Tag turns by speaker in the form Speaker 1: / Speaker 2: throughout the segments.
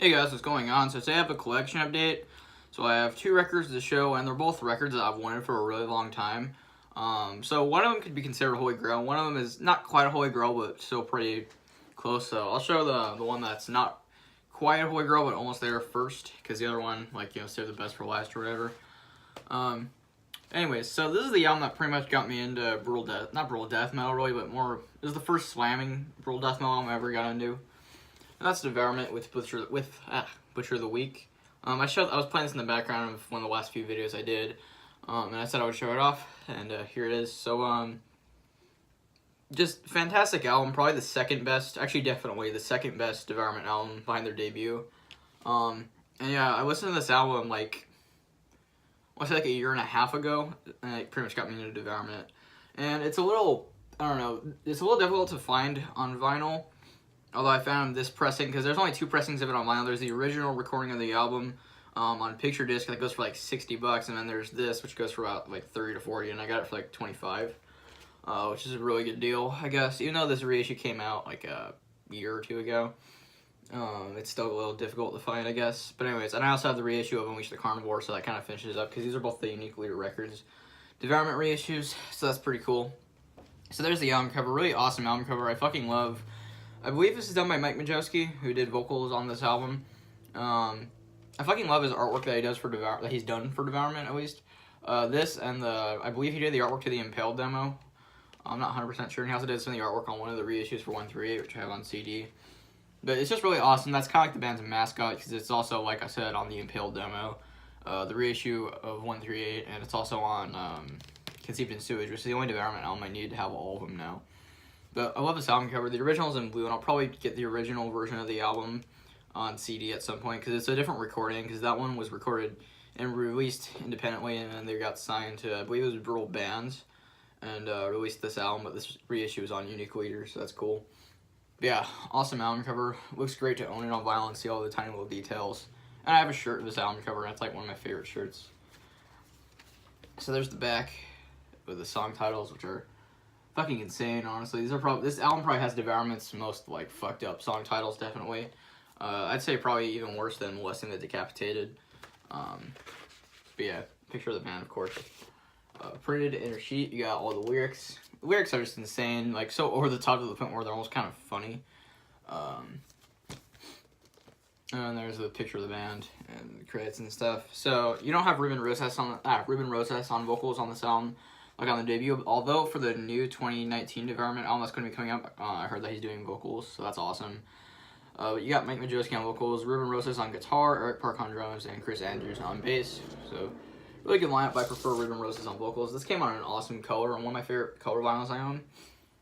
Speaker 1: Hey guys, what's going on? So today I have a collection update. So I have two records to show, and they're both records that I've wanted for a really long time. So one of them could be considered a holy grail. One of them is not quite a holy grail, but still pretty close. So I'll show the one that's not quite a holy grail, but almost there first, because the other one, save the best for last or whatever. Anyways, so this is the album that pretty much got me into not brutal death metal really, but more, this is the first slamming brutal death metal album I ever got into. And that's Devourment with Butcher of the Week. I was playing this in the background of one of the last few videos I did, and I said I would show it off, and here it is. So just fantastic album, probably the second best, actually definitely the second best Devourment album behind their debut. And yeah, I listened to this album like a year and a half ago, and it pretty much got me into Devourment. And it's a little, I don't know, it's a little difficult to find on vinyl. Although I found this pressing, because there's only two pressings of it on vinyl. There's the original recording of the album on picture disc that goes for like $60, and then there's this, which goes for about like 30 to 40, and I got it for like 25, which is a really good deal, I guess. Even though this reissue came out like a year or two ago, it's still a little difficult to find, I guess. But anyways, and I also have the reissue of Unleash the Carnivore, so that kind of finishes up, because these are both the Unique Leader Records Devourment reissues, so that's pretty cool. So there's the album cover, really awesome album cover. I fucking love. I believe this is done by Mike Majewski, who did vocals on this album. I fucking love his artwork that he does for that he's done for Devourment, at least. This and I believe he did the artwork to the Impaled demo. I'm not 100% sure. And he also did some of the artwork on one of the reissues for 138, which I have on CD. But it's just really awesome. That's kind of like the band's mascot, because it's also, like I said, on the Impaled demo, the reissue of 138, and it's also on Conceived in Sewage, which is the only Devourment album I need to have all of them now. But I love this album cover. The original's in blue, and I'll probably get the original version of the album on CD at some point, because it's a different recording, because that one was recorded and released independently, and then they got signed to, I believe it was Brutal Bands, and released this album, but this reissue is on Unique Leader, so that's cool. But yeah, awesome album cover. Looks great to own it on vinyl and see all the tiny little details. And I have a shirt of this album cover, and it's like one of my favorite shirts. So there's the back with the song titles, which are fucking insane, honestly. This album probably has Devourment's most like fucked up song titles, definitely. I'd say probably even worse than Molesting the Decapitated. But yeah, picture of the band, of course. Printed inner sheet, you got all the lyrics. The lyrics are just insane, like so over the top to the point where they're almost kind of funny. And there's the picture of the band and the credits and stuff. So you don't have Ruben Rosas on vocals on this album, like on the debut, although for the new 2019 Devourment album that's going to be coming up, I heard that he's doing vocals, so that's awesome. But you got Mike Majewski on vocals, Ruben Rosas on guitar, Eric Park on drums, and Chris Andrews on bass. So really good lineup, but I prefer Ruben Rosas on vocals. This came on an awesome color, on one of my favorite color vinyls I own,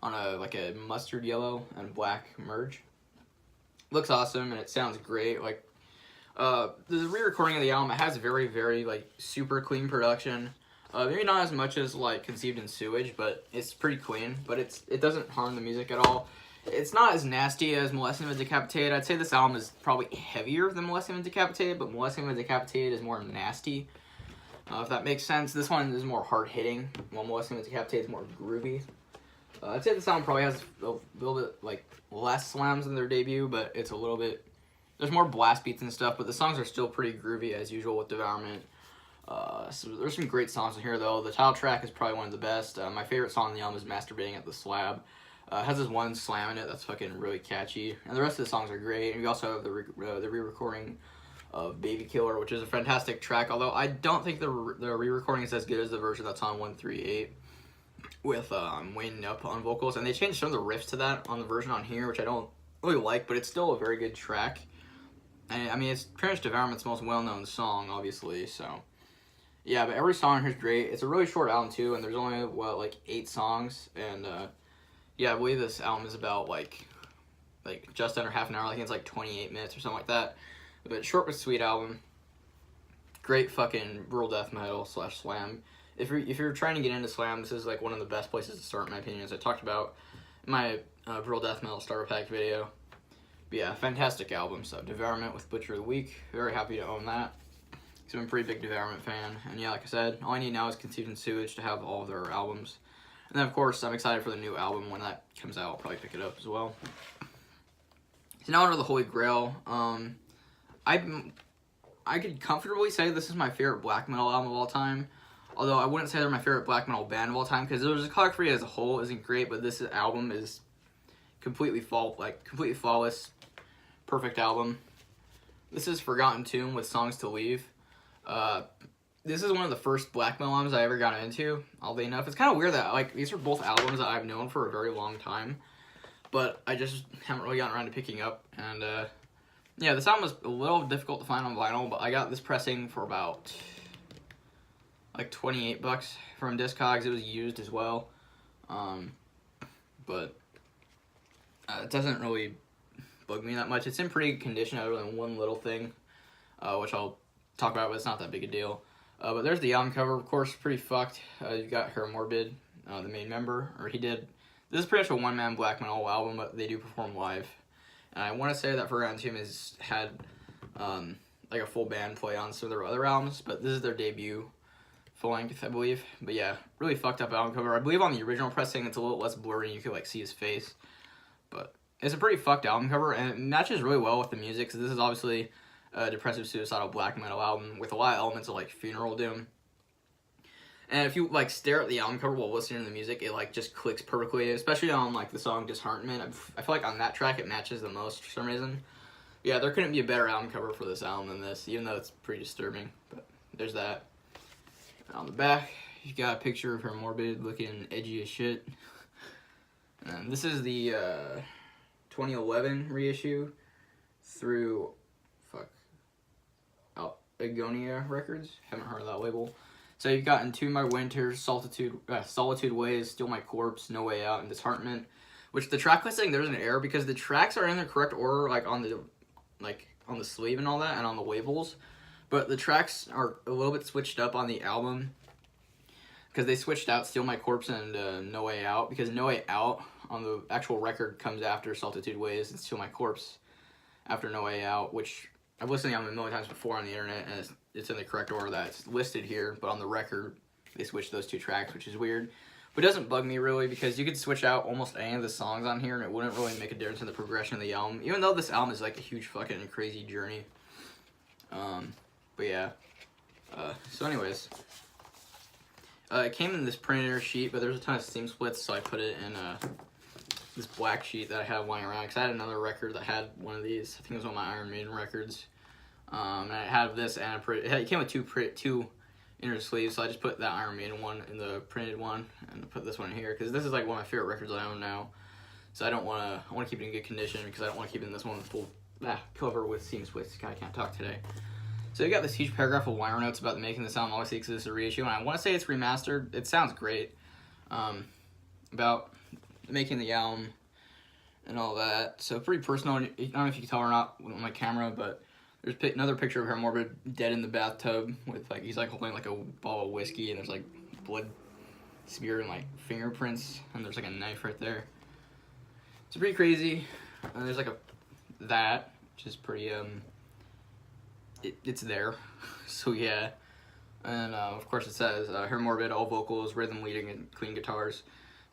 Speaker 1: on a mustard yellow and black merge. Looks awesome, and it sounds great. The re-recording of the album, it has very, very super clean production. Maybe not as much as Conceived in Sewage, but it's pretty clean. But it doesn't harm the music at all. It's not as nasty as Molesting the Decapitated. I'd say this album is probably heavier than Molesting the Decapitated, but Molesting the Decapitated is more nasty. If that makes sense. This one is more hard hitting, while Molesting the Decapitated is more groovy. I'd say this album probably has a little bit less slams than their debut, but it's a little bit. There's more blast beats and stuff, but the songs are still pretty groovy as usual with Devourment. So there's some great songs in here, though. The title track is probably one of the best. My favorite song on the album is Masturbating at the Slab. It has this one slam in it that's fucking really catchy. And the rest of the songs are great. And we also have the re-recording of Baby Killer, which is a fantastic track. Although I don't think the re-recording is as good as the version that's on 138 with Wayne Knupp on vocals. And they changed some of the riffs to that on the version on here, which I don't really like, but it's still a very good track. And I mean, it's pretty much Devourment's most well-known song, obviously, so. Yeah, but every song here is great. It's a really short album, too, and there's only, 8 songs, and, yeah, I believe this album is about, just under half an hour. I think it's, 28 minutes or something like that. But short but sweet album. Great fucking brutal death metal / slam. If you're trying to get into slam, this is, one of the best places to start, in my opinion, as I talked about in my brutal death metal starter pack video. But yeah, fantastic album. So, Devourment with Butcher of the Week. Very happy to own that. I'm a pretty big Devourment fan, and yeah, like I said, all I need now is Conceived in Sewage to have all of their albums. And then, of course, I'm excited for the new album. When that comes out, I'll probably pick it up as well. So now under the Holy Grail, I could comfortably say this is my favorite black metal album of all time. Although I wouldn't say they're my favorite black metal band of all time, because there's a discography as a whole isn't great, but this album is completely flawless, perfect album. This is Forgotten Tomb with Songs to Leave. This is one of the first black metal albums I ever got into. Oddly enough, it's kind of weird that like these are both albums that I've known for a very long time, but I just haven't really gotten around to picking up. And yeah, this album was a little difficult to find on vinyl, but I got this pressing for about like $28 from Discogs. It was used as well, but it doesn't really bug me that much. It's in pretty good condition other than one little thing, which I'll talk about, but it's not that big a deal. But there's the album cover, of course, pretty fucked. You've got Hair Morbid, the main member, or he did. This is pretty much a one-man black metal album, but they do perform live. And I want to say that Forgotten Tomb has had like a full band play on some of their other albums, but this is their debut full length, I believe. But yeah, really fucked up album cover. I believe on the original pressing it's a little less blurry and you can like see his face. But it's a pretty fucked album cover, and it matches really well with the music, so this is obviously a depressive suicidal black metal album with a lot of elements of like funeral doom. And if you like stare at the album cover while listening to the music, it like just clicks perfectly, especially on like the song Disheartenment. I feel like on that track it matches the most for some reason. Yeah, there couldn't be a better album cover for this album than this, even though it's pretty disturbing. But there's that. And on the back, you got a picture of Her Morbid looking edgy as shit. And this is the 2011 reissue through Agonia Records. Haven't heard of that label. So you've got Entomb My Winter, Solitude Ways, Steal My Corpse, No Way Out, and Disheartenment. Which the track listing, there's an error because the tracks are in the correct order, like on the sleeve and all that, and on the labels. But the tracks are a little bit switched up on the album because they switched out Steal My Corpse and No Way Out, because No Way Out on the actual record comes after Solitude Ways and Steal My Corpse after No Way Out, which I've listened to them a million times before on the internet, and it's in the correct order that's listed here, but on the record, they switched those two tracks, which is weird. But it doesn't bug me, really, because you could switch out almost any of the songs on here, and it wouldn't really make a difference in the progression of the album, even though this album is, like, a huge fucking crazy journey. But yeah. So anyways. It came in this printed sheet, but there's a ton of seam splits, so I put it in, this black sheet that I have lying around, because I had another record that had one of these. I think it was one of my Iron Maiden records. And I had this, and it came with two inner sleeves, so I just put that Iron Maiden one in the printed one, and put this one in here, because this is like one of my favorite records I own now. So I want to keep it in good condition, because I don't want to keep it in this one full cover with seam splits. I can't talk today. So you got this huge paragraph of liner notes about making this album, obviously, because this is a reissue, and I want to say it's remastered. It sounds great. About making the album and all that. So pretty personal. I don't know if you can tell or not on my camera, but there's another picture of Her Morbid dead in the bathtub with like he's like holding like a bottle of whiskey, and there's like blood smeared and like fingerprints, and there's like a knife right there. It's pretty crazy. And there's like that, which is pretty it's there. So yeah. And of course it says Her Morbid, all vocals, rhythm, leading, and clean guitars.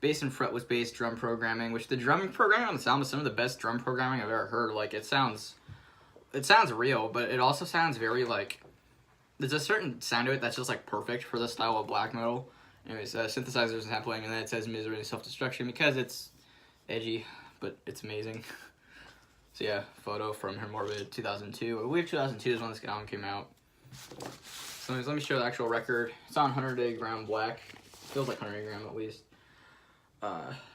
Speaker 1: Bass and fretless bass drum programming, which the drumming programming on this album is some of the best drum programming I've ever heard. Like it sounds real, but it also sounds very like there's a certain sound to it that's just like perfect for the style of black metal. Anyways, synthesizers and sampling, and then it says misery and self-destruction because it's edgy, but it's amazing. So yeah, photo from Her Morbid 2002. I believe 2002 is when this album came out. So anyways, let me show the actual record. It's on 100 gram black. Feels like 100 gram at least.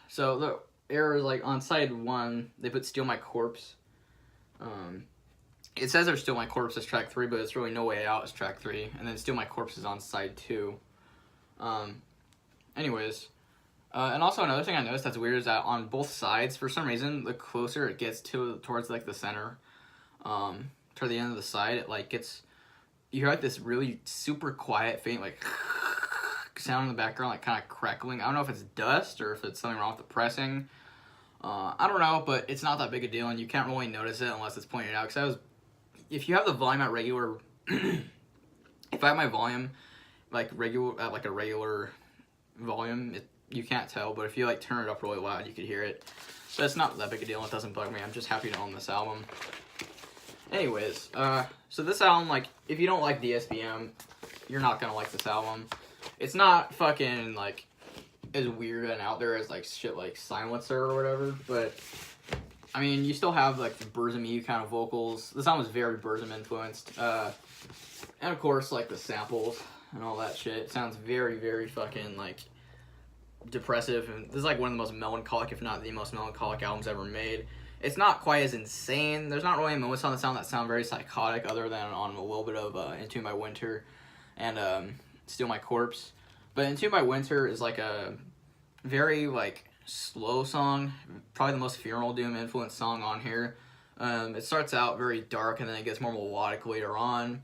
Speaker 1: So the error is like on side 1, they put Steal My Corpse. It says there's Steal My Corpse as track 3, but it's really No Way Out as track 3. And then Steal My Corpse is on side 2. Anyways. And also another thing I noticed that's weird is that on both sides, for some reason, the closer it gets towards like the center, toward the end of the side, it like gets, you hear like this really super quiet, faint like sound in the background, like kind of crackling. I don't know if it's dust or if it's something wrong with the pressing. I don't know, but it's not that big a deal, and you can't really notice it unless it's pointed out. Because if you have the volume at regular, if I have my volume like a regular volume, you can't tell. But if you like turn it up really loud, you could hear it. So it's not that big a deal. It doesn't bug me. I'm just happy to own this album. Anyways, so this album, like, if you don't like DSBM, you're not gonna like this album. It's not fucking, like, as weird and out there as, like, shit like Silencer or whatever, but, I mean, you still have, like, the Burzum-y kind of vocals. This album is very Burzum influenced, and of course, like, the samples and all that shit. It sounds very, very fucking, like, depressive, and this is, like, one of the most melancholic, if not the most melancholic albums ever made. It's not quite as insane. There's not really moments on the sound that sound very psychotic, other than on a little bit of Into My Winter and Steal My Corpse. But Into My Winter is like a very like slow song, probably the most Funeral Doom influenced song on here. It starts out very dark and then it gets more melodic later on.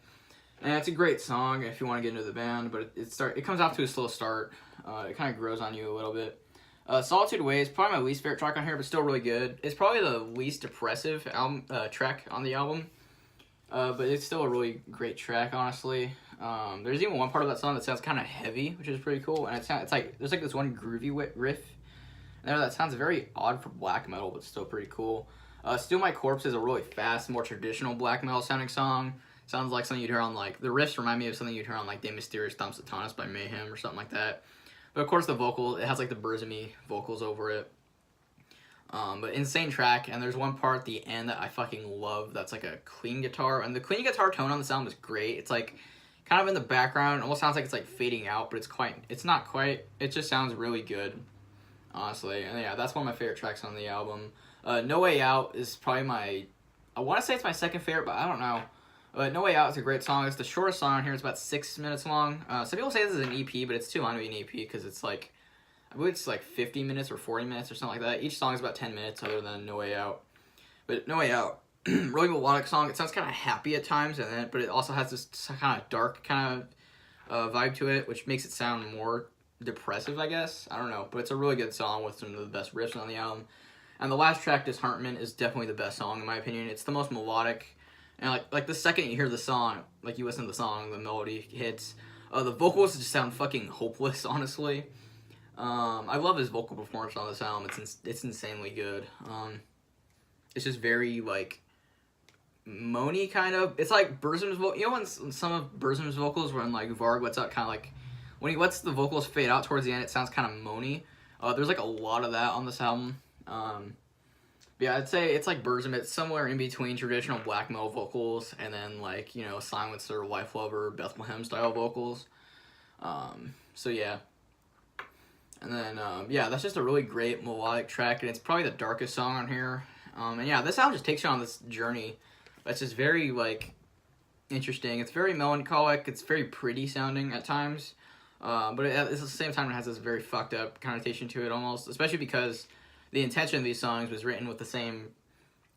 Speaker 1: And it's a great song if you want to get into the band, but it comes off to a slow start. It kind of grows on you a little bit. Solitude Way is probably my least favorite track on here, but still really good. It's probably the least depressive album track on the album, but it's still a really great track, honestly. There's even one part of that song that sounds kind of heavy, which is pretty cool, and it's like there's like this one groovy riff there that sounds very odd for black metal, but still pretty cool. Steal My Corpse is a really fast, more traditional black metal sounding song. Sounds like something you'd hear on, like, the riffs remind me of something you'd hear on, like, De Mysteriis Dom Satanas by Mayhem or something like that. But of course the vocal, it has like the Burzum-y vocals over it. But insane track, and there's one part at the end that I fucking love that's like a clean guitar, and the clean guitar tone on the sound is great. It's like kind of in the background, it almost sounds like it's like fading out, but it's not quite, it just sounds really good, honestly. And yeah, that's one of my favorite tracks on the album. No Way Out is probably I want to say it's my second favorite, but I don't know. No Way Out is a great song. It's the shortest song on here. It's about 6 minutes long. Some people say this is an EP, but it's too long to be an EP because it's like, I believe it's like 50 minutes or 40 minutes or something like that. Each song is about 10 minutes other than No Way Out. But No Way Out, really melodic song. It sounds kind of happy at times, but it also has this kind of dark kind of vibe to it, which makes it sound more depressive, I guess. I don't know, but it's a really good song with some of the best riffs on the album. And the last track, Disheartenment, is definitely the best song in my opinion. It's the most melodic. And like the second you hear the song, like you listen to the song, the melody hits. The vocals just sound fucking hopeless, honestly. I love his vocal performance on this album. It's insanely good. It's just very like moany kind of. It's like Burzum's vocal. You know when some of Burzum's vocals, when like Varg lets out kind of like when he lets the vocals fade out towards the end, it sounds kind of moany. There's like a lot of that on this album. Yeah, I'd say it's like Burzum. It's somewhere in between traditional black metal vocals and then like, you know, Silencer, Life Lover, Bethlehem style vocals. So yeah. And then, yeah, that's just a really great melodic track, and it's probably the darkest song on here. And yeah, this album just takes you on this journey that's just very, like, interesting. It's very melancholic. It's very pretty sounding at times. But at the same time, it has this very fucked up connotation to it almost, especially because the intention of these songs was written with the same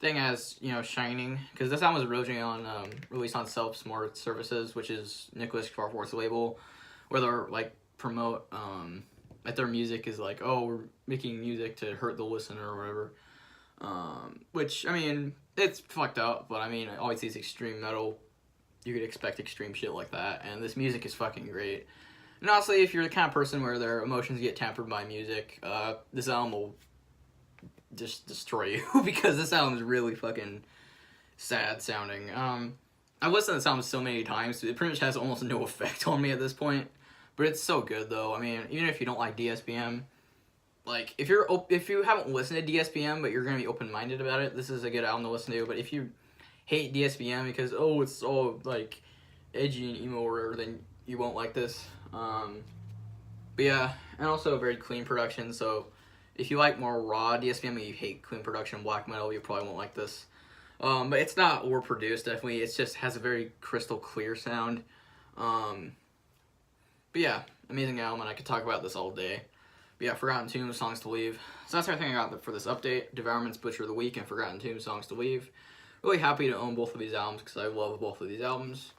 Speaker 1: thing as, you know, Shining, because this album was originally released on Self-Smart Services, which is Nicholas Crawford's label, where they're, like, promote, that their music is like, oh, we're making music to hurt the listener or whatever, which, I mean, it's fucked up, but I mean, always these extreme metal, you could expect extreme shit like that, and this music is fucking great. And honestly, if you're the kind of person where their emotions get tempered by music, this album will just destroy you, because this album is really fucking sad sounding. I've listened to this album so many times, it pretty much has almost no effect on me at this point, but it's so good though. I mean, even if you don't like DSBM, like, if you haven't listened to DSBM, but you're gonna be open-minded about it, this is a good album to listen to. But if you hate DSBM because, oh, it's so, like, edgy and emo or whatever, then you won't like this. But yeah, and also a very clean production, so if you like more raw DSBM and you hate clean production black metal, you probably won't like this. But it's not overproduced, definitely. It just has a very crystal clear sound. But yeah, amazing album, and I could talk about this all day. But yeah, Forgotten Tomb, Songs to Leave. So that's everything I got for this update. Devourment's Butcher of the Week and Forgotten Tomb, Songs to Leave. Really happy to own both of these albums because I love both of these albums.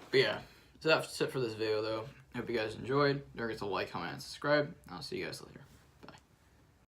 Speaker 1: But yeah, so that's it for this video though. Hope you guys enjoyed. Don't forget to like, comment, and subscribe. I'll see you guys later.